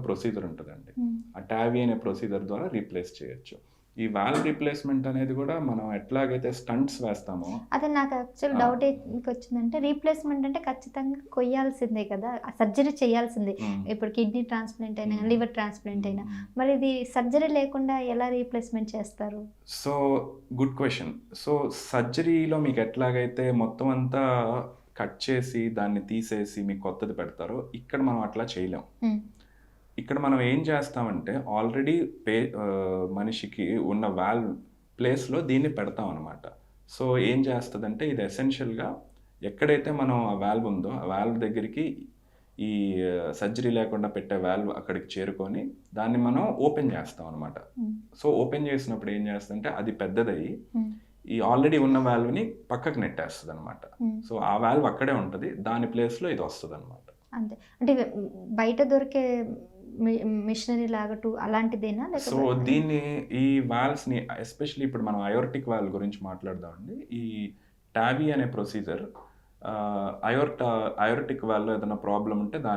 Procedure ఉంటుందండి. ఆ Tavy అనే ప్రొసీజర్ ద్వారా రీప్లేస్ చేయొచ్చు. ఈ వాల్వ్ రీప్లేస్మెంట్ అనేది కూడా మనం ఎట్లాగైతే స్టంట్స్ వేస్తామో అదే నాకు యాక్చువల్ డౌట్ వచ్చిందంటే రీప్లేస్మెంట్ అంటే ఖచ్చితంగా కొయ్యాల్సిందే కదా, సర్జరీ చేయాల్సిందే. ఇప్పుడు కిడ్నీ ట్రాన్స్ప్లాంట్ అయినా లివర్ ట్రాన్స్ప్లాంట్ అయినా, మరి ఇది సర్జరీ లేకుండా ఎలా రీప్లేస్మెంట్ చేస్తారు? So good question. సో సర్జరీలో మీకు ఎట్లాగైతే మొత్తం అంతా కట్ చేసి దాన్ని తీసేసి మీకు కొత్తది పెడతారో ఇక్కడ మనం అట్లా చేయలేం. ఇక్కడ మనం ఏం చేస్తామంటే ఆల్రెడీ మనిషికి ఉన్న వాల్వ్ ప్లేస్లో దీన్ని పెడతాం అనమాట. సో ఏం చేస్తుందంటే ఇది ఎసెన్షియల్గా ఎక్కడైతే మనం ఆ వాల్వ్ ఉందో ఆ వాల్వ్ దగ్గరికి ఈ సర్జరీ లేకుండా పెట్టే వాల్వ్ అక్కడికి చేరుకొని దాన్ని మనం ఓపెన్ చేస్తాం అనమాట. సో ఓపెన్ చేసినప్పుడు ఏం చేస్తుందంటే అది పెద్దదయ్యి ఈ ఆల్రెడీ ఉన్న వాల్వ్ని పక్కకు నెట్టేస్తుంది అనమాట. సో ఆ వాల్వ్ అక్కడే ఉంటుంది, దాని ప్లేస్లో ఇది వస్తుంది అనమాట. అంతే. అంటే బయట దొరికే మిషనరీ లాగా అలాంటిదేనా? సో దీన్ని ఈ వాల్వ్స్ని ఎస్పెషల్లీ ఇప్పుడు మనం అయోర్టిక్ వాల్వ్ గురించి మాట్లాడదామండి. ఈ టావీ అనే ప్రొసీజర్ అయోర్టిక్ వాల్వ్లో ఏదైనా ప్రాబ్లం ఉంటే